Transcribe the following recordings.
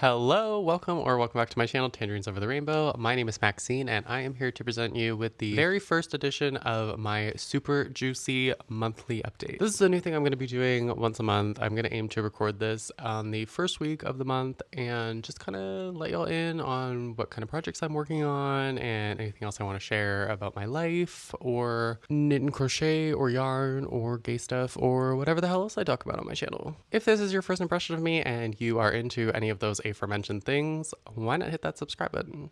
Hello, welcome back to my channel, Tangerines Over the Rainbow. My name is Maxine, and I am here to present you with the very first edition of my super juicy monthly update. This is a new thing I'm going to be doing once a month. I'm going to aim to record this on the first week of the month and just kind of let y'all in on what kind of projects I'm working on and anything else I want to share about my life or knit and crochet or yarn or gay stuff or whatever the hell else I talk about on my channel. If this is your first impression of me and you are into any of those aforementioned things, why not hit that subscribe button?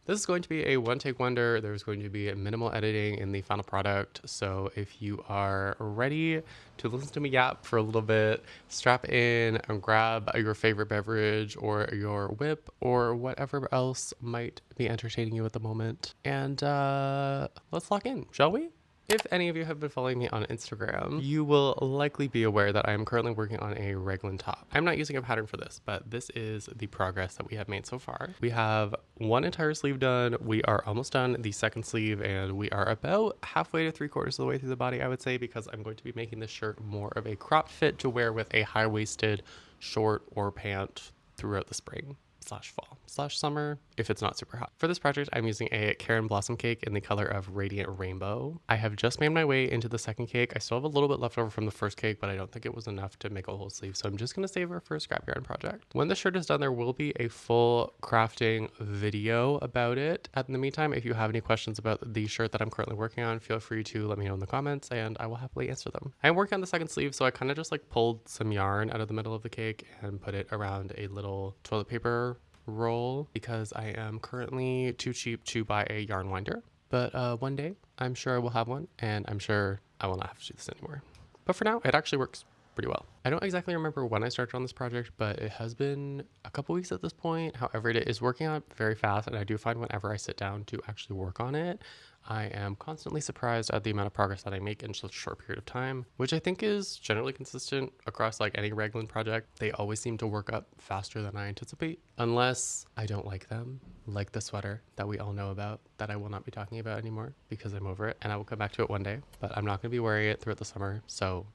This is going to be a one-take wonder. There's going to be a minimal editing in the final product. So if you are ready to listen to me yap for a little bit, strap in and grab your favorite beverage or your whip or whatever else might be entertaining you at the moment. And let's lock in, shall we? If any of you have been following me on Instagram, you will likely be aware that I am currently working on a Raglan top. I'm not using a pattern for this, but this is the progress that we have made so far. We have one entire sleeve done. We are almost done the second sleeve, and we are about halfway to 3/4 of the way through the body, I would say, because I'm going to be making this shirt more of a cropped fit to wear with a high-waisted short or pant throughout the spring / fall / summer if it's not super hot. For this project, I'm using a Karen Blossom cake in the color of Radiant Rainbow. I have just made my way into the second cake. I still have a little bit left over from the first cake, but I don't think it was enough to make a whole sleeve, so I'm just going to save it for a scrap yarn project. When the shirt is done, there will be a full crafting video about it. In the meantime, if you have any questions about the shirt that I'm currently working on, feel free to let me know in the comments and I will happily answer them. I'm working on the second sleeve, so I kind of just like pulled some yarn out of the middle of the cake and put it around a little toilet paper roll because I am currently too cheap to buy a yarn winder. But one day I'm sure I will have one, and I'm sure I will not have to do this anymore. But for now, it actually works pretty well. I don't exactly remember when I started on this project, but it has been a couple weeks at this point. However, it is working out very fast, and I do find whenever I sit down to actually work on it, I am constantly surprised at the amount of progress that I make in such a short period of time, which I think is generally consistent across like any Raglan project. They always seem to work up faster than I anticipate, unless I don't like them, like the sweater that we all know about that I will not be talking about anymore because I'm over it and I will come back to it one day, but I'm not going to be wearing it throughout the summer, so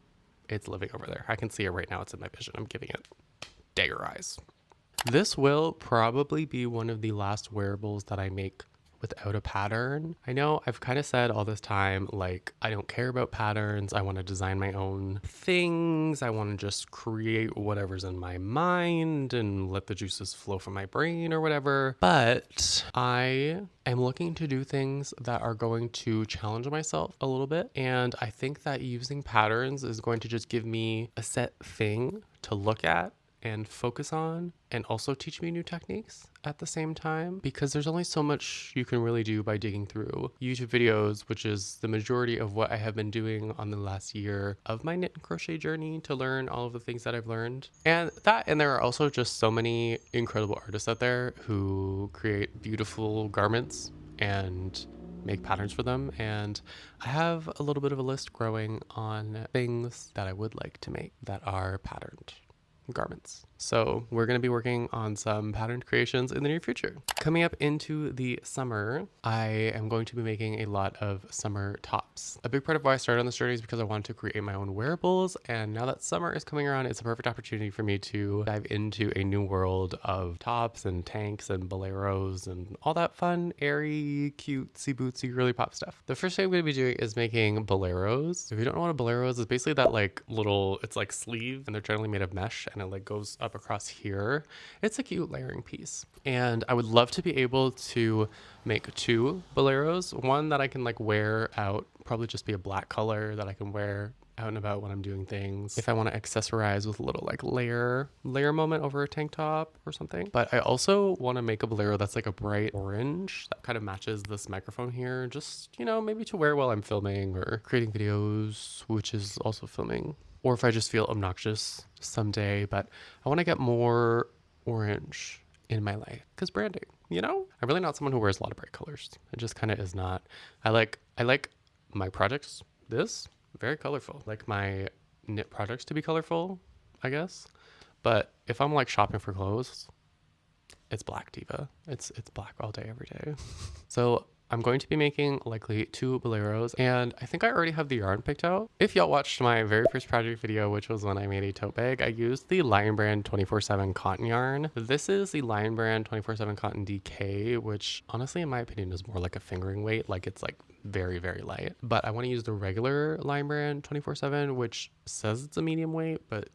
it's living over there. I can see it right now. It's in my vision. I'm giving it dagger eyes. This will probably be one of the last wearables that I make without a pattern. I know I've kind of said all this time, like, I don't care about patterns. I want to design my own things. I want to just create whatever's in my mind and let the juices flow from my brain or whatever. But I am looking to do things that are going to challenge myself a little bit. And I think that using patterns is going to just give me a set thing to look at and focus on, and also teach me new techniques at the same time, because there's only so much you can really do by digging through YouTube videos, which is the majority of what I have been doing on the last year of my knit and crochet journey to learn all of the things that I've learned. And there are also just so many incredible artists out there who create beautiful garments and make patterns for them, and I have a little bit of a list growing on things that I would like to make that are patterned garments. So we're going to be working on some patterned creations in the near future. Coming up into the summer, I am going to be making a lot of summer tops. A big part of why I started on this journey is because I wanted to create my own wearables, and now that summer is coming around, it's a perfect opportunity for me to dive into a new world of tops and tanks and boleros and all that fun, airy, cutesy bootsy, girly pop stuff. The first thing I'm going to be doing is making boleros. If you don't know what a bolero is, it's basically that like little, it's like sleeve, and they're generally made of mesh, and it like goes up across here. It's a cute layering piece, and I would love to be able to make 2 boleros, one that I can like wear out, probably just be a black color that I can wear out and about when I'm doing things, if I want to accessorize with a little like layer moment over a tank top or something. But I also want to make a bolero that's like a bright orange that kind of matches this microphone here, just, you know, maybe to wear while I'm filming or creating videos, which is also filming, or if I just feel obnoxious someday. But I want to get more orange in my life because branding, you know? I'm really not someone who wears a lot of bright colors. It just kind of is not. I like my projects very colorful. Like my knit projects to be colorful, I guess. But if I'm like shopping for clothes, it's black, diva. It's black all day every day. So I'm going to be making likely 2 boleros, and I think I already have the yarn picked out. If y'all watched my very first project video, which was when I made a tote bag, I used the Lion Brand 24/7 cotton yarn. This is the Lion Brand 24/7 cotton DK, which honestly in my opinion is more like a fingering weight, like it's like very, very light. But I want to use the regular Lion Brand 24/7, which says it's a medium weight, but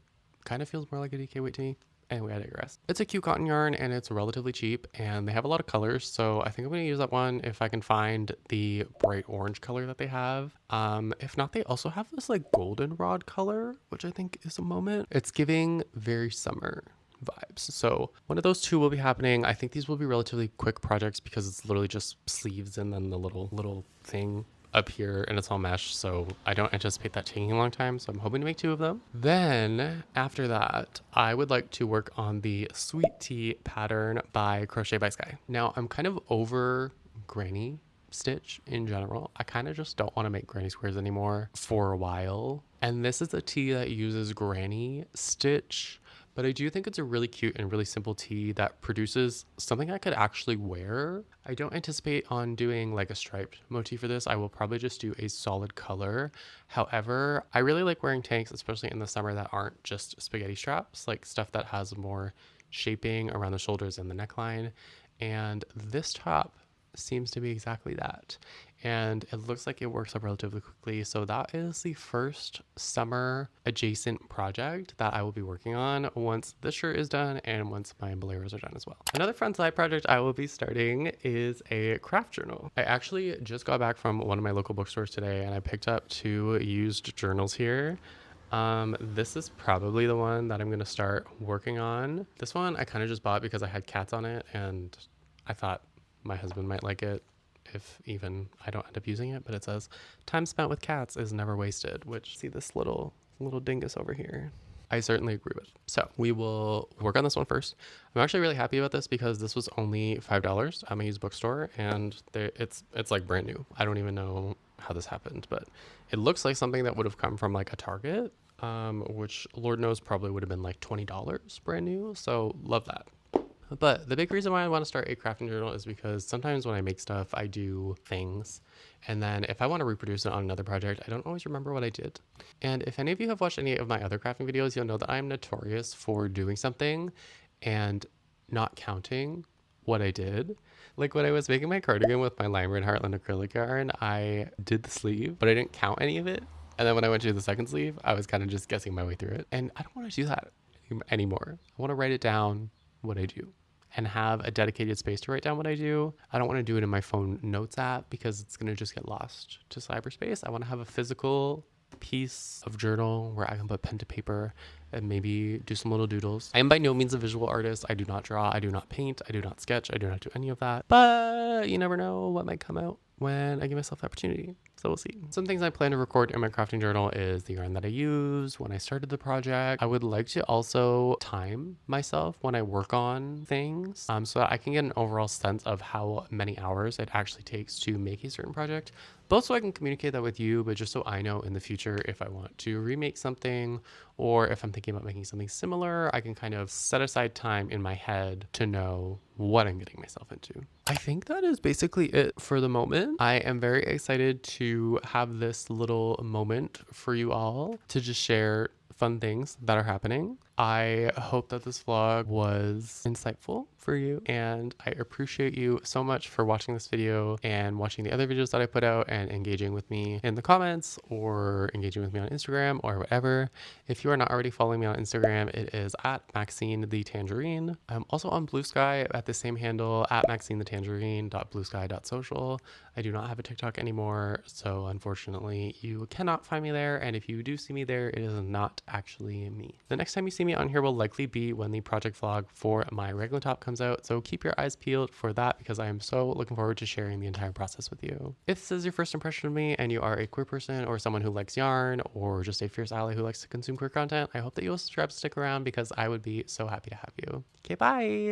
kind of feels more like a DK weight to me. Anyway, I digress. It's a cute cotton yarn and it's relatively cheap, and they have a lot of colors, so I think I'm going to use that one if I can find the bright orange color that they have. If not, they also have this like goldenrod color, which I think is a moment. It's giving very summer vibes, so one of those two will be happening. I think these will be relatively quick projects because it's literally just sleeves and then the little thing up here, and it's all mesh, so I don't anticipate that taking a long time, so I'm hoping to make 2 of them. Then after that, I would like to work on the Sweet Tea pattern by Crochet by Sky. Now I'm kind of over granny stitch in general. I kind of just don't want to make granny squares anymore for a while, and this is a tee that uses granny stitch, but I do think it's a really cute and really simple tee that produces something I could actually wear. I don't anticipate on doing like a striped motif for this. I will probably just do a solid color. However, I really like wearing tanks, especially in the summer, that aren't just spaghetti straps, like stuff that has more shaping around the shoulders and the neckline. And this top seems to be exactly that, and it looks like it works up relatively quickly. So that is the first summer adjacent project that I will be working on once this shirt is done and once my boleros are done as well. Another fun side project I will be starting is a craft journal. I actually just got back from one of my local bookstores today and I picked up 2 used journals here. This is probably the one that I'm going to start working on. This one I kind of just bought because I had cats on it and I thought my husband might like it if even I don't end up using it, but it says time spent with cats is never wasted, which see this little dingus over here, I certainly agree with. So we will work on this one first. I'm actually really happy about this because this was only $5 at my used bookstore, and it's like brand new. I don't even know how this happened, but it looks like something that would have come from like a Target, which Lord knows probably would have been like $20 brand new. So love that. But the big reason why I want to start a crafting journal is because sometimes when I make stuff, I do things, and then if I want to reproduce it on another project, I don't always remember what I did. And if any of you have watched any of my other crafting videos, you'll know that I'm notorious for doing something and not counting what I did. Like when I was making my cardigan with my Lime Red Heartland acrylic yarn, I did the sleeve, but I didn't count any of it. And then when I went to do the second sleeve, I was kind of just guessing my way through it. And I don't want to do that anymore. I want to write it down, what I do, and have a dedicated space to write down what I do. I don't want to do it in my phone notes app because it's going to just get lost to cyberspace. I want to have a physical piece of journal where I can put pen to paper and maybe do some little doodles. I am by no means a visual artist. I do not draw, I do not paint, I do not sketch, I do not do any of that. But you never know what might come out when I give myself the opportunity. So we'll see. Some things I plan to record in my crafting journal is the yarn that I use when I started the project. I would like to also time myself when I work on things, so that I can get an overall sense of how many hours it actually takes to make a certain project. Both so I can communicate that with you, but just so I know in the future if I want to remake something or if I'm thinking about making something similar, I can kind of set aside time in my head to know what I'm getting myself into. I think that is basically it for the moment. I am very excited to have this little moment for you all to just share fun things that are happening. I hope that this vlog was insightful for you, and I appreciate you so much for watching this video and watching the other videos that I put out and engaging with me in the comments or engaging with me on Instagram or whatever. If you are not already following me on Instagram, it is at Maxine the Tangerine. I'm also on Bluesky at the same handle, at maxinethetangerine.bluesky.social. I do not have a TikTok anymore, so unfortunately you cannot find me there, and if you do see me there, it is not actually me. The next time you see me on here will likely be when the project vlog for my Raglan top comes out, so keep your eyes peeled for that because I am so looking forward to sharing the entire process with you. If this is your first impression of me and you are a queer person or someone who likes yarn or just a fierce ally who likes to consume queer content, I hope that you will subscribe to stick around because I would be so happy to have you. Okay, bye!